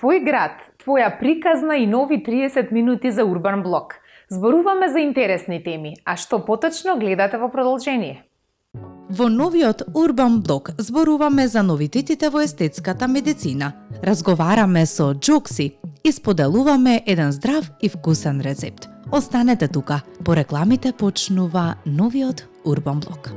твој град, твоја приказна и нови 30 минути за Урбан блок. Зборуваме за интересни теми, а што поточно гледате во продолжение. Во новиот Урбан блок зборуваме за новитетите во естетската медицина. Разговараме со Джокси и споделуваме еден здрав и вкусен рецепт. Останете тука, по рекламите почнува новиот Урбан блок.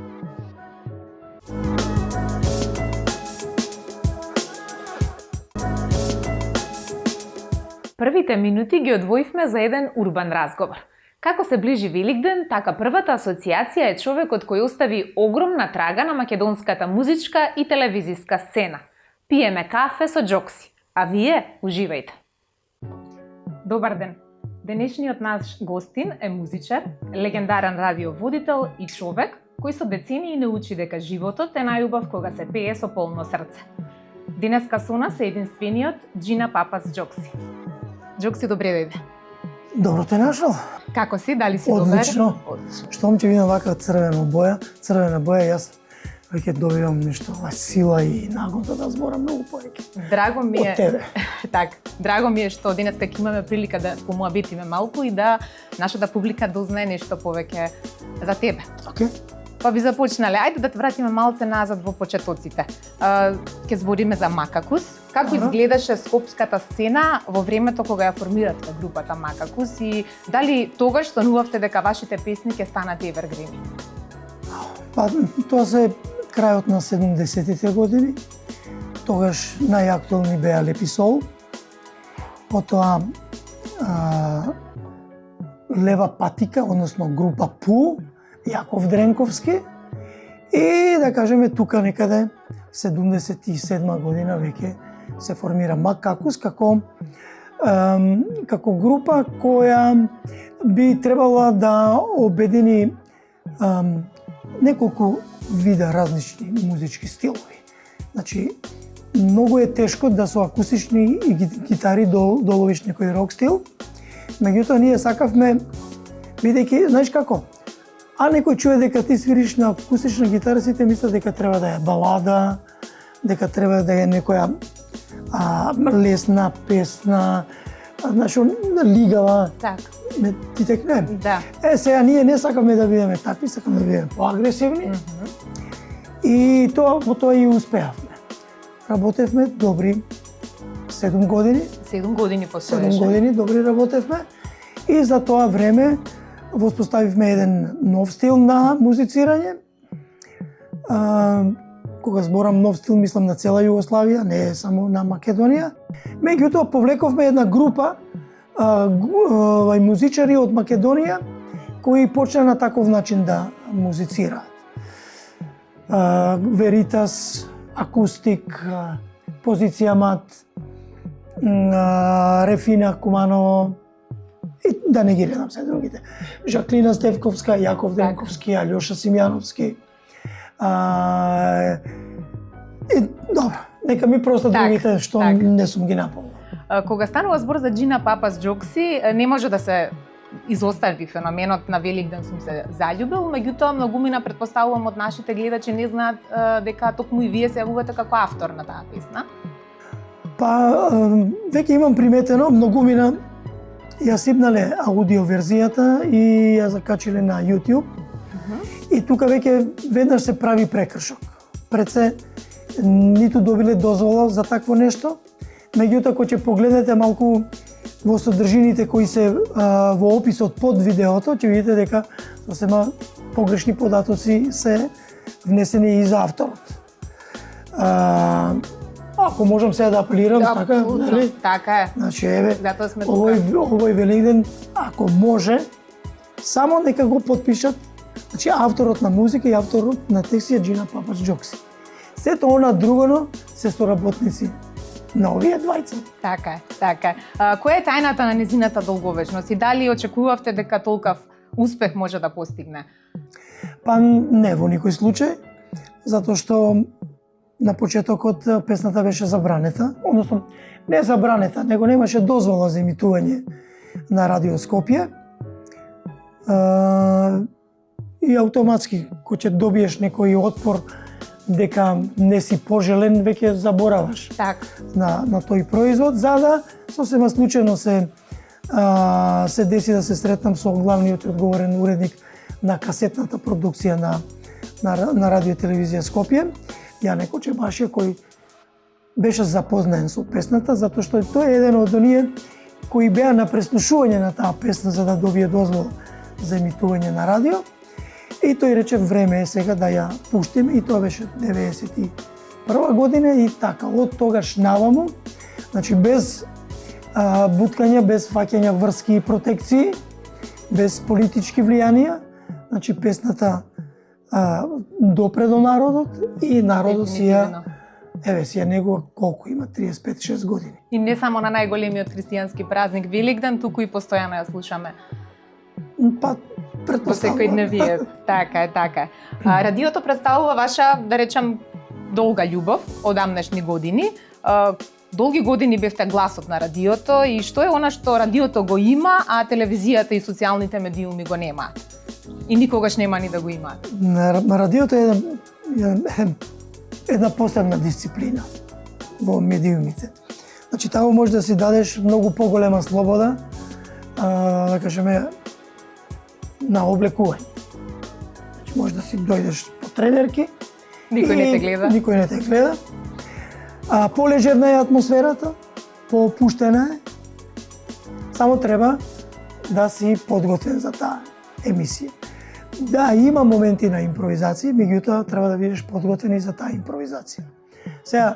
Првите минути ги одвоивме за еден урбан разговор. Како се ближи Великден, така првата асоциација е човекот кој остави огромна трага на македонската музичка и телевизиска сцена. Пиеме кафе со Джокси, а вие уживајте. Добар ден. Денешниот наш гостин е музичар, легендарен радиоводител и човек кој со децении научи дека животот е најубав кога се пее со полно срце. Денеска со нас е единствениот Джина Папас Джокси. Джокси, добре дојде. Добро те нашол. Како си? Дали си добар? Одлично. Штом ќе видам вака црвена боја, јас веќе добивам нешто сила и нагода да зборам многу повеќе. Драго ми е. Од тебе. Драго ми е што денеска ќе имаме прилика да помуабитиме малку и да нашата публика дознае нешто повеќе за тебе. Океј. Па би започнале. Ајде да те вратиме малце назад во почетоците. Ќе збориме за Макакус. Како изгледаше скопската сцена во времето кога ја формиравте групата Макакус и дали тогаш сонувавте дека вашите песни ќе станат евергрини? Па тоа се крајот на 70-тите години. Тогаш најактуелни беа Лепи Сол. Потоа Лева патика, односно група Пу, Јаков Дренковски и да кажеме тука некаде 77 година веќе се формира Макакус како група која би требала да обедини неколку вида различни музички стилови. Значи, многу е тешко да со акустични гитари доловиш некој рок стил, меѓутоа ние сакавме, бидејќи, знаеш како, а некој чуе дека ти свириш на акустична гитара, сите мислат дека треба да е балада, дека треба да е некоја лесна песна, значи лигава. Так. Ти текне? Да. Сега ние не сакаме да бидеме такви, сакаме да бидеме поагресивни. И во тоа и успеавме. Работевме добри 7 години. 7 години постоеше. 7 години добри работевме и за тоа време воспоставивме еден нов стил на музицирање. Кога зборам нов стил, мислам на цела Југославија, не само на Македонија. Меѓутоа, повлековме една група музичари од Македонија кои почна на таков начин да музицираат. Веритас, Акустик, Позиција Мат, Рефина Куманово, и да не ги редам се другите. Жаклина Стевковска, Јаков Дренковски, Алјоша Симјановски. Добро, нека ми просто другите што не сум ги напомнил. Кога станува збор за Джина Папас Джокси, не може да се изостави феноменот на Великден сум се заљубил, меѓутоа многумина претпоставувам од нашите гледачи не знаат дека токму и вие се јавувате како автор на таа песна. Па, веќе имам приметено, многумина ја сипнале аудио верзијата и ја закачиле на YouTube. И тука веќе веднаш се прави прекршок. Пред се ниту добиле дозвола за такво нешто, меѓутоа кога ќе погледнете малку во содржините кои се во описот под видеото, ќе видите дека сосема погрешни податоци се внесени и за авторот. Ако можам сега да апелирам, така, нели? Така е. Значи, еве, затоа сме тука. Овој Великден, ако може, само нека го потпишат, значи авторот на музика и авторот на текст е Джина Папас Джокси. Сето она другоно се соработници на овие двајца. Така е, така е. Која е тајната на незината долговечност и дали очекувавте дека толков успех може да постигне? Па не во никој случај, затоа што на почетокот песната беше забранета, односно не забранета, него немаше дозвола за емитување на Радио Скопје. И автоматски, кога ќе добиеш некој отпор дека не си пожелен, веќе забораваш Така. на тој производ, за да сосема случајно се деси да се сретнам со главниот и одговорен уредник на касетната продукција на радио и телевизија Скопје, Јане Чебашија, кој беше запознаен со песната, затоа што тој е еден од оние кои беа на преслушување на таа песна за да добие дозвола за емитување на радио. И тој рече време е сега да ја пуштиме, и тоа беше 91 година, и така од тогаш наваму, значи без буткања, без фаќања врски и протекции, без политички влијанија, значи песната допре до народот и народот си ја негува колку има, 35-6 години. И не само на најголемиот христијански празник Великден, туку и постојано ја слушаме. Па, По секојдневије, така е, така е. Радиото представува ваша, да речам, долга љубов, одамнешни години. Долги години бевте гласот на радиото, и што е она што радиото го има, а телевизијата и социјалните медиуми го немаат? И никогаш нема ни да го имаат. Радиото е една посебна дисциплина во медиумите. Значи, таму може да си дадеш многу поголема слобода, да кажеме, на облекување. Значи, може да си дојдеш по тренерки, Никој не те гледа. Никој не те гледа. Полежерна е атмосферата, попуштена е. Само треба да си подготвен за таа емисија. Да, има моменти на импровизација, меѓутоа треба да бидеш подготвен и за таа импровизација. Сега,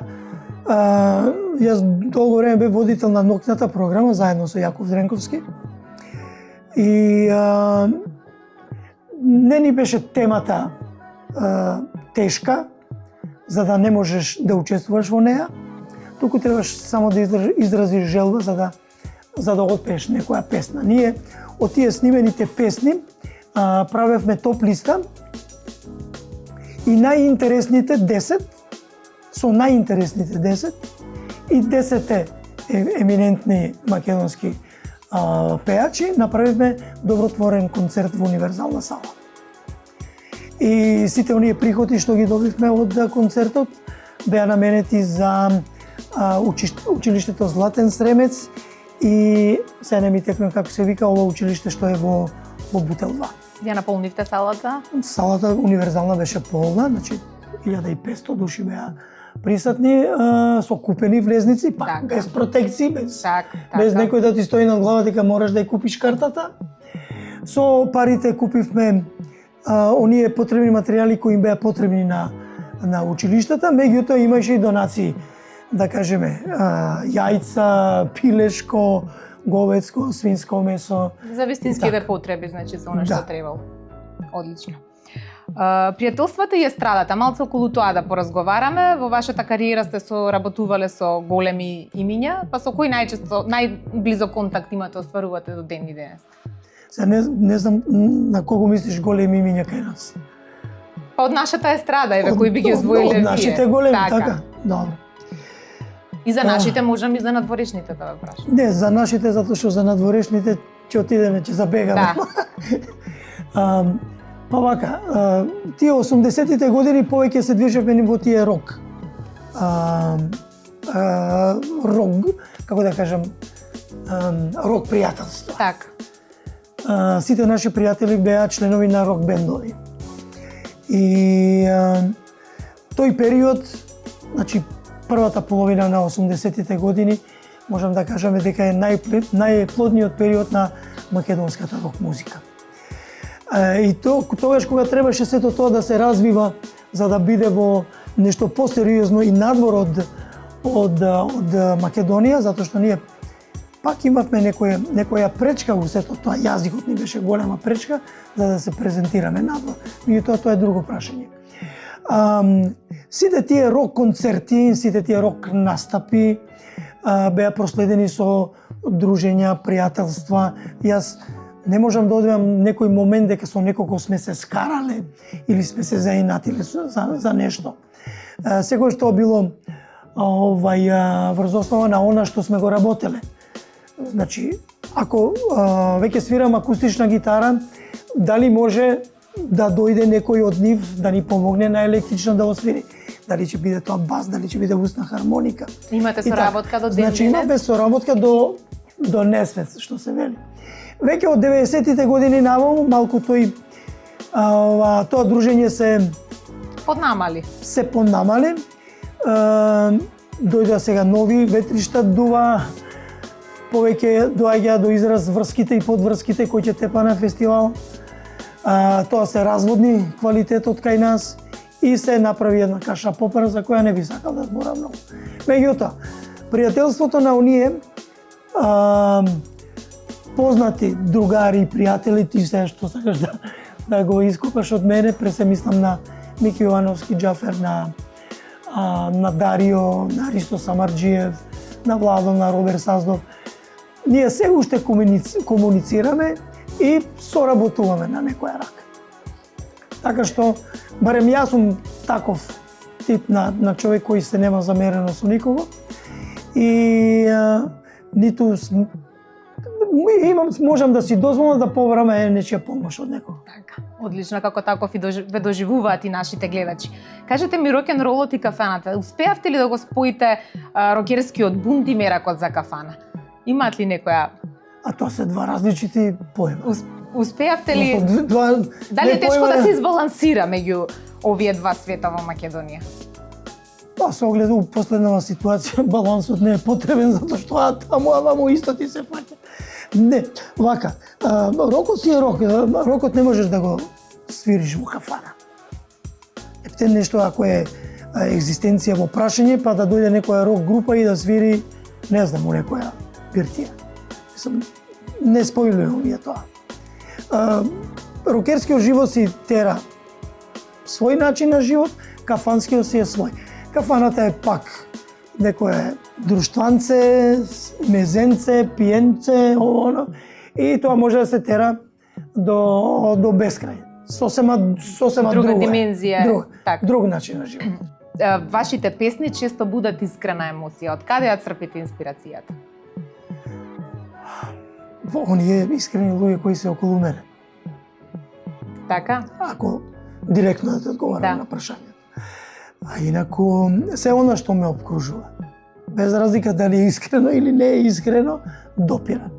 јас долго време бев водител на ноќната програма заедно со Јаков Дренковски. И не ни беше темата тешка, за да не можеш да учествуваш во неа, туку требаш само да изразиш желба за да отпееш некоја песна. Ние од тие снимените песни правевме топ листа и најинтересните 10 со најинтересните 10 и 10 еминентни македонски пеачи направивме добротворен концерт во Универзална сала. И сите оние приходи што ги добивме од концертот беа наменети за училиштето Златен Сремец и се не ми текнам како се вика ова училиште што е во Бутелва. Ја наполнивте салата? Салата универзална беше полна, значи 1500 души беа присутни, со купени влезници, пак без протекции, без некој да ти стои над глава дека мораш да ја купиш картата. Со парите купивме оние потребни материјали кои им беа потребни на училиштата, меѓутоа имаше и донации, да кажеме, јајца, пилешко, говецко, свинско месо. За вистинските потреби, значи за она што требало. Одлично. Пријателствата и естрадата, малце околу тоа да поразговараме. Во вашата кариера сте работувале со големи имиња, па со кој најблизок контакт имате, остварувате до ден и денес? Не знам на кого мислиш големи имиња кај нас. Па од нашата естрада, еве, кои би ги озвоиле вие. Од нашите големи, така. Добро. И за нашите можам и за надворешните да ве прашам. Не, за нашите, затоа што за надворешните ќе отидеме, ќе забегаме. Па вака, тие 80-тите години повеќе се движевме во тие рок. Рок, како да кажам, рок пријателство. Така. Сите наши пријатели беа членови на рок бендови. И тој период, значи првата половина на 80-тите години, можам да кажеме дека е најплодниот период на македонската рок музика. И тогаш кога требаше сето тоа да се развива за да биде во нешто посериозно и надвор од Македонија, затоа што ние пак имавме некоја пречка во сето тоа, јазикот ни беше голема пречка за да се презентираме надвор. Меѓутоа тоа е друго прашање. Сите тие рок концерти, сите тие рок настапи беа проследени со дружења, пријателства. Јас не можам да одбивам некој момент дека со некого сме се скарале или сме се заинатиле за нешто. Секој што било врз основа на она што сме го работеле. Значи, ако веќе свирам акустична гитара, дали може да дојде некој од нив да ни помогне на електрична да освири? дали ќе биде тоа бас, дали ќе биде устна хармоника. Имате И така. соработка до ден Значи денес? имаме соработка до несвет, што се вели. Веќе од 90-тите години наваму малку тоа дружење Поднамали. се понамали. Дојдоа сега нови ветришта дува, повеќе доаѓа до израз врските и подврските кои ќе тепа на фестивал. Тоа се разводни квалитетот кај нас и се направи една каша попара за која не би сакал да зборам многу. Меѓутоа, пријателството на оние познати другари и пријатели, ти се што сакаш да го искупаш од мене, се мислам на Мики Јовановски, Џафер, на Дарио, на Ристо Самарџиев, на Владо, на Робер Саздов. Ние се уште комуницираме и соработуваме на некоја рака. Така што, барем јас сум таков тип на човек кој се нема замерено со никого и ниту можам да си дозволам да побарам нечија помош од некого. Така, одлично, како таков и ве доживуваат и нашите гледачи. Кажете ми, рок-н-ролот и кафаната, успеавте ли да го споите рокерскиот бунт и меракот за кафана? Имаат ли некоја... А тоа се два различити поема. Успеавте ли... Дали е тешко да се избалансира меѓу овие два света во Македонија? Па со оглед у последнава ситуација балансот не е потребен затоа што таму исто ти се фаќа. Не, вака, рокот си е рок, рокот не можеш да го свириш во кафана. Епте нешто ако е екзистенција во прашање, па да дојде некоја рок група и да свири, не знам, у некоја пиртија. Не споилувам ја тоа. Рокерскиот живот си тера свој начин на живот, кафанскиот си е свој. Кафаната е пак некое друштванце, мезенце, пиенце, оно, и тоа може да се тера до бескрај. Сосема друга димензија, друг начин на живот. Вашите песни често будат искрена емоција. Од каде ја црпите инспирацијата? Оние искрени луѓе кои се околу мене. Така? Ако директно да те одговарам на прашањето. А инаку, се она што ме обкружува, без разлика дали е искрено или не е искрено, допира.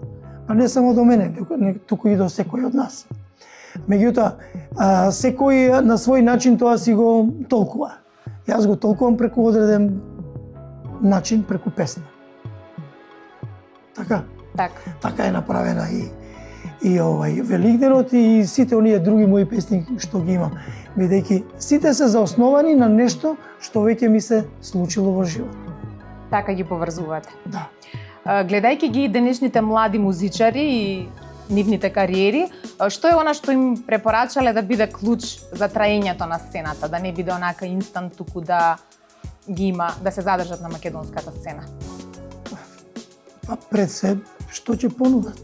Па не само до мене, туку и до секој од нас. Меѓутоа, секој на свој начин тоа си го толкува. Јас го толкувам преку одреден начин, преку песна. Така? Така е направена и Великденот и сите оние други мои песни што ги имам, бидејќи сите се заосновани на нешто што веќе ми се случило во живот. Така ги поврзувате. Да. Гледајќи ги денешните млади музичари и нивните кариери, што е она што им препорачале да биде клуч за траењето на сцената, да не биде онака инстант, туку да ги има, да се задржат на македонската сцена? Па пред се, што ќе понудат?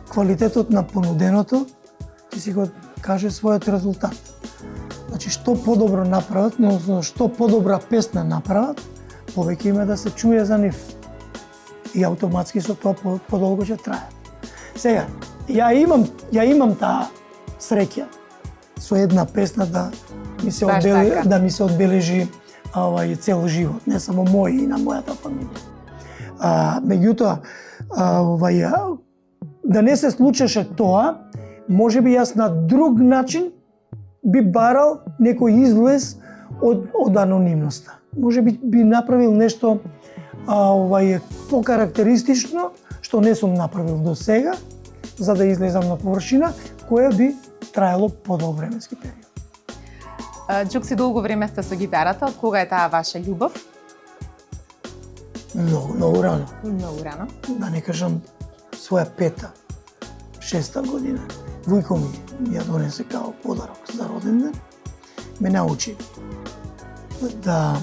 Квалитетот на понуденото ќе си го каже својот резултат. Значи, што подобро направат, но што подобра песна направат, повеќе има да се чуе за нив. И автоматски со тоа подолго ќе трае. Сега, ја имам таа среќа со една песна да ми се одбележи цел живот, не само мој и на мојата фамилија. Меѓутоа, да не се случеше тоа, може би јас на друг начин би барал некој излез од анонимноста. Може би направил нешто покарактеристично, што не сум направил до сега, за да излезам на површина, која би траело подолг временски период. Џукси, долго време сте со гитарата, од кога е таа ваша љубов? Многу рано. Многу рано. Да не кажам своја 5-та, 6-та година. Вујко ми ја донесе као подарок за роден ден. Ме научи да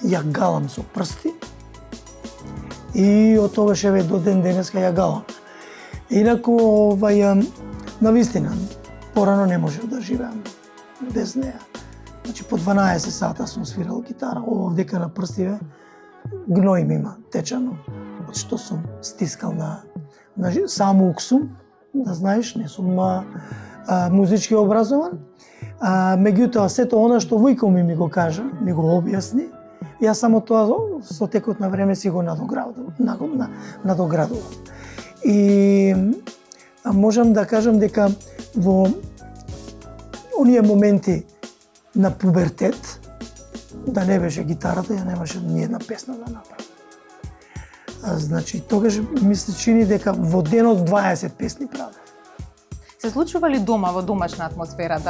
ја галам со прсти и од тогаш еве до ден денеска ја галам. Инаку, навистина, порано не можев да живеам без неа. Значи, по 12 сата сум свирал гитара, овдека на прстиве, гној ми има течано, од што сум стискал на сам уксум, да знаеш, не сум музички образован, меѓутоа сето она што Војко ми го кажа, ми го објасни, јас само тоа со текот на време си го надоградував. И можам да кажам дека во оние моменти на пубертет, да не беше гитарата, ја немаше ни една песна да направам. Значи, тогаш ми се чини дека во денот 20 песни правев. Се случува ли дома, во домашна атмосфера,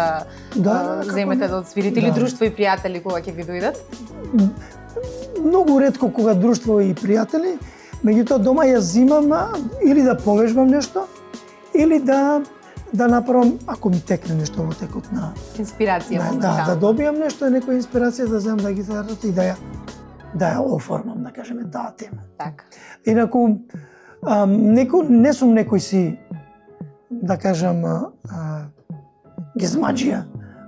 да земете да одсвирите или друштво и пријатели кога ќе ви дојдат? Многу ретко кога друштво и пријатели, меѓутоа дома ја зимам или да повежбам нешто, или да направам, ако ми текне нешто во текот на инспирација. Да добијам нешто, некоја инспирација, да земам гитарата и да ја оформам, да кажеме, таа тема. Така. Инаку, не сум некој си, да кажам, гизмаџија,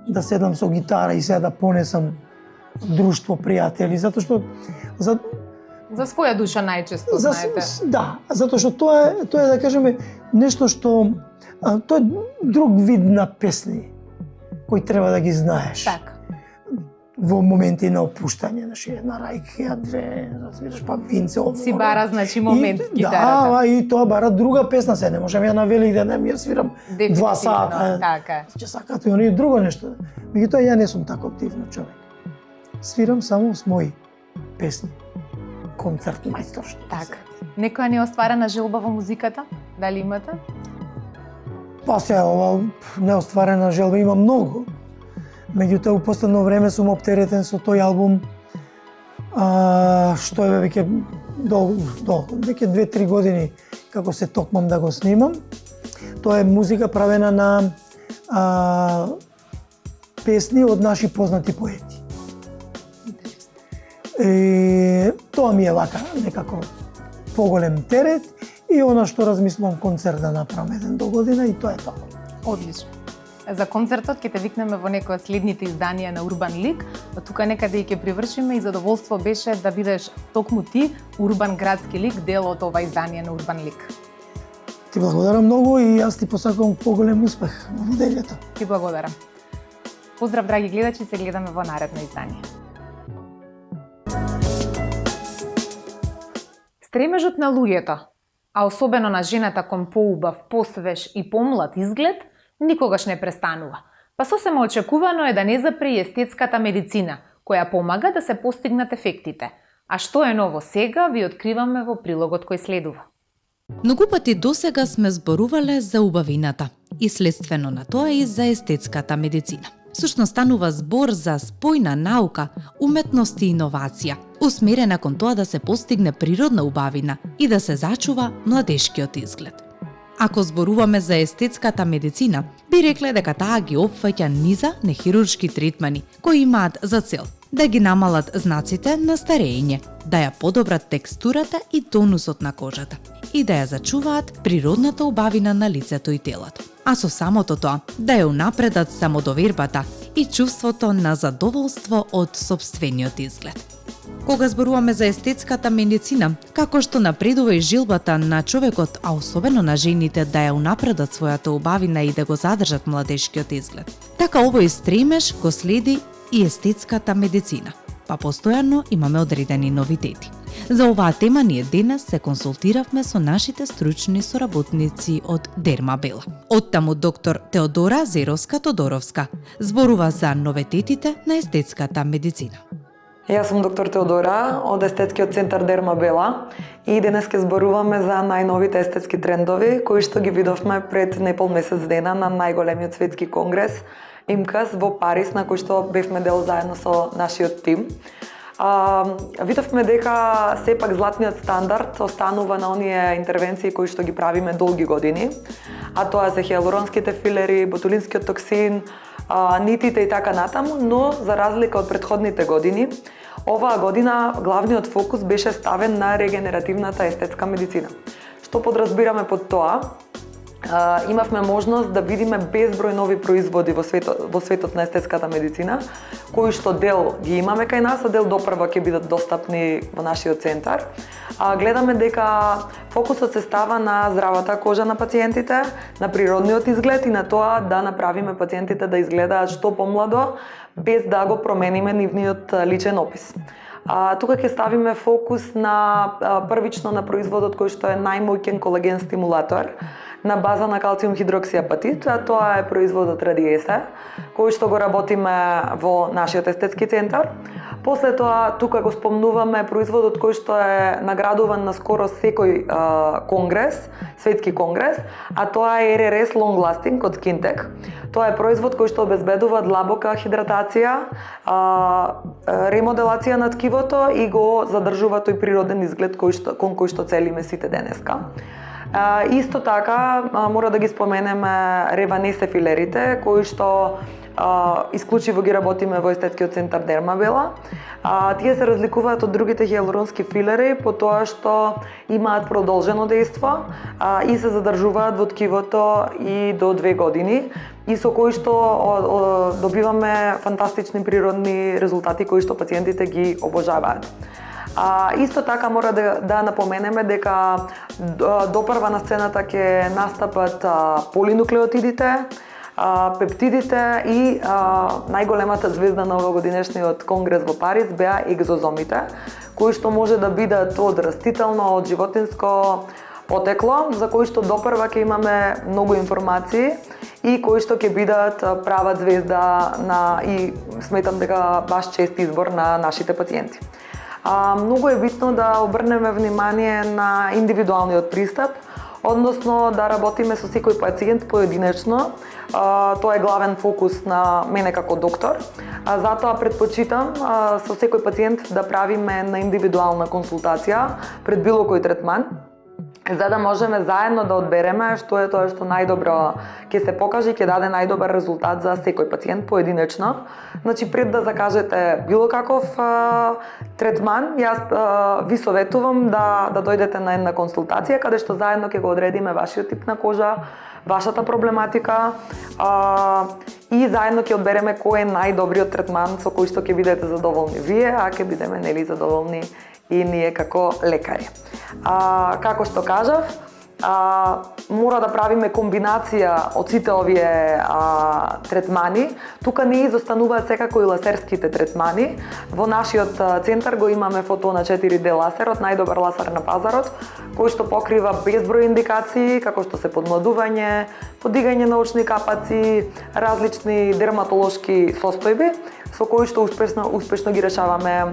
да седам со гитара и сега да понесам друштво, пријатели, затоа што за своја душа најчесто, знаете. Да, затоа што тоа е, да кажеме, нешто што тоа е друг вид на песни кои треба да ги знаеш. Така. Во моменти на опуштање, една рајка, две, разбираш, па винце, овој. Си бара, значи, момент гитарата. Да, и тоа бара друга песна, се не можам ја на Великден да ми ја свирам 2 сата. Така. Ќе сакат и они друго нешто. Меѓутоа ја не сум тако активно човек. Свирам само с мои песни. Концерт мајстор, што. Така. Некоја неостварена желба во музиката? Дали имате? Па се, ова неостварена желба има многу. Меѓутоа, у последно време сум оптеретен со тој албум, што е веќе веќе 2-3 години како се токмам да го снимам. Тоа е музика правена на песни од наши познати поети. Тоа ми е вака некако поголем терет и она што размислувам концерт да направам еден до година и тоа е тоа. Одлично. За концертот ќе те викнеме во некој од следните изданија на Урбан Лик, а тука некаде и ќе привршиме и задоволство беше да бидеш токму ти, Урбан градски лик, дел од ова издание на Урбан Лик. Ти благодарам многу и јас ти посакувам поголем успех во неделјата. Ти благодарам. Поздрав, драги гледачи, се гледаме во наредно издание. Стремежот на луѓето, а особено на жената кон поубав, посвеж и помлад изглед, никогаш не престанува. Па сосема очекувано е да не запре и естетската медицина, која помага да се постигнат ефектите. А што е ново сега, ви откриваме во прилогот кој следува. Многу пати досега сме зборувале за убавината и следствено на тоа и за естетската медицина. Всушност станува збор за спојна наука, уметност и иновација, усмерена кон тоа да се постигне природна убавина и да се зачува младешкиот изглед. Ако зборуваме за естетската медицина, би рекле дека таа ги опфаќа низа нехируршки третмани кои имаат за цел да ги намалат знаците на старење, да ја подобрат текстурата и тонусот на кожата и да ја зачуваат природната убавина на лицето и телото. А со самото тоа, да ја унапредат самодовербата и чувството на задоволство од сопствениот изглед. Кога зборуваме за естетската медицина, како што напредува и жилбата на човекот, а особено на жените да ја унапредат својата убавина и да го задржат младешкиот изглед, така овој стремеж го следи и естетската медицина, па постојано имаме одредени новитети. За оваа тема ние денес се консултиравме со нашите стручни соработници од Дермабела. Оттаму доктор Теодора Зеровска-Тодоровска зборува за новитетите на естетската медицина. Јас сум доктор Теодора од Естетскиот центар Дермабела и денес ќе зборуваме за најновите естетски трендови кои што ги видовме пред непол месец дена на најголемиот светски конгрес ИМКАС во Париз, на кој што бевме дел заедно со нашиот тим. Видовме дека сепак златниот стандард останува на оние интервенции кои што ги правиме долги години, а тоа се хиалуронските филери, ботулинскиот токсин, нитите и така натаму, но за разлика од претходните години, оваа година главниот фокус беше ставен на регенеративната естетска медицина. Што подразбираме под тоа? имавме можност да видиме безброј нови производи во светот на естетската медицина, кои што дел ги имаме кај нас, а дел допрва ќе бидат достапни во нашиот центар. Гледаме дека фокусот се става на здравата кожа на пациентите, на природниот изглед и на тоа да направиме пациентите да изгледаат што помладо, без да го промениме нивниот личен опис. Тука ќе ставиме фокус на првично на производот кој што е најмоќен колаген стимулатор на база на калциум хидроксиапатит, а тоа е производот Радиесе, кој што го работиме во нашиот естетски центар. После тоа тука го спомнуваме производот кој што е наградуван на скоро секој конгрес, светски конгрес, а тоа е RRS Long Lasting од Skintech. Тоа е производ кој што обезбедува длабока хидратација, ремоделација на ткивото и го задржува тој природен изглед кон кој што целиме сите денеска. Исто така мора да ги споменеме Реванесе филерите, кои што исклучиво ги работиме во естетскиот центар Дермабела. Тие се разликуваат од другите хиалуронски филери по тоа што имаат продолжено дејство и се задржуваат во ткивото и до 2 години и со кои што добиваме фантастични природни резултати кои што пациентите ги обожаваат. Исто така мора да напоменеме дека допрва на сцената ќе настапат полинуклеотидите, пептидите и најголемата звезда на овогодинешниот конгрес во Париз беа екзозомите, кои што може да бидат од растително, од животинско потекло, за кои што допрва ќе имаме многу информации и кои што ќе бидат права звезда и сметам дека баш чест избор на нашите пациенти. Многу е битно да обрнеме внимание на индивидуалниот пристап, односно да работиме со секој пациент поединечно. Тоа е главен фокус на мене како доктор. Затоа предпочитам со секој пациент да правиме на индивидуална консултација пред било кој третман, за да можеме заедно да одбереме што е тоа што најдобро ќе се покаже и ќе даде најдобар резултат за секој пациент поединечно. Значи, пред да закажете било каков третман, јас ви советувам да дојдете на една консултација каде што заедно ќе го одредиме вашиот тип на кожа, вашата проблематика и заедно ќе одбереме кој е најдобриот третман со кој што ќе бидете задоволни вие, а ќе бидеме задоволни и ние како лекари. Како што кажав, мора да правиме комбинација од сите овие третмани. Тука не изостануваат секако и ласерските третмани. Во нашиот центар го имаме Фотона 4D ласерот, најдобар ласер на пазарот, кој што покрива безброј индикации, како што се подмладување, подигање на очни капаци, различни дерматолошки состојби, со кои што успешно ги решаваме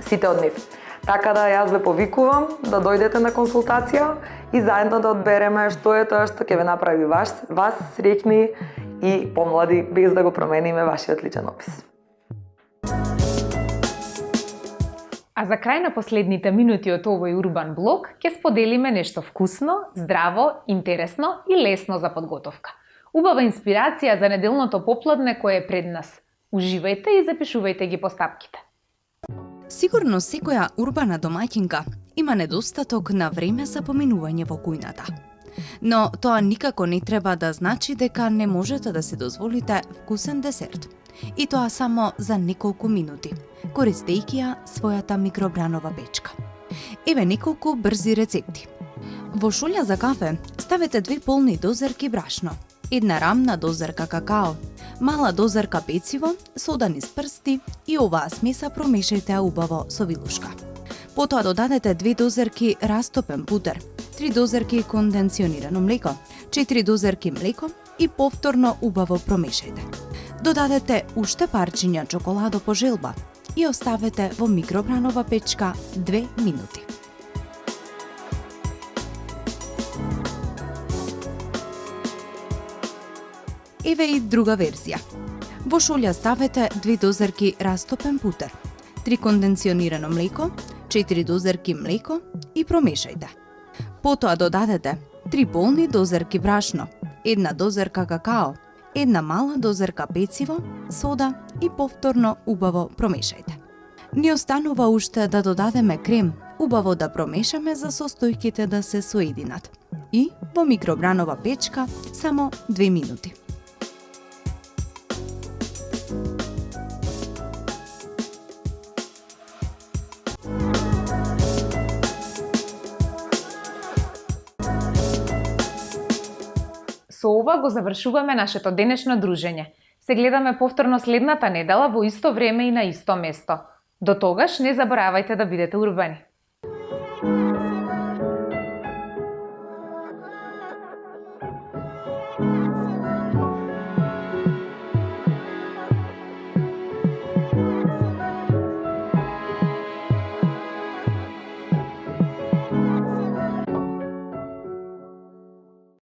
сите од нив. Така да јас ве повикувам да дојдете на консултација и заедно да одбереме што е тоа што ќе ве направи вас среќни и помлади, без да го промениме вашиот личен опис. А за крај на последните минути од овој урбан блог ќе споделиме нешто вкусно, здраво, интересно и лесно за подготовка. Убава инспирација за неделното попладне кое е пред нас. Уживајте и запишувајте ги постапките. Сигурно секоја урбана домаќинка има недостаток на време за поминување во кујната. Но тоа никако не треба да значи дека не можете да си дозволите вкусен десерт. И тоа само за неколку минути, користејќи ја својата микробранова печка. Еве неколку брзи рецепти. Во шолја за кафе ставете 2 полни дозерки брашно, 1 рамна дозерка какао, мала дозерка пециво, сода низ прсти и оваа смеса промешајте убаво со вилушка. Потоа додадете 2 дозерки растопен пудер, 3 дозерки конденционирано млеко, 4 дозерки млеко и повторно убаво промешајте. Додадете уште парчиња чоколадо по желба и оставете во микробранова печка 2 минути. Еве и друга верзија. Во шолја ставете 2 дозерки растопен пудер, 3 конденционирано млеко, 4 дозерки млеко и промешајте. Потоа додадете 3 полни дозерки брашно, 1 дозерка какао, 1 мала дозерка пециво, сода и повторно убаво промешајте. Ни останува уште да додадеме крем, убаво да промешаме за состојките да се соединат. и во микробранова печка само 2 минути. Со ова го завршуваме нашето денешно дружење. Се гледаме повторно следната недела во исто време и на исто место. До тогаш не заборавајте да бидете урбани.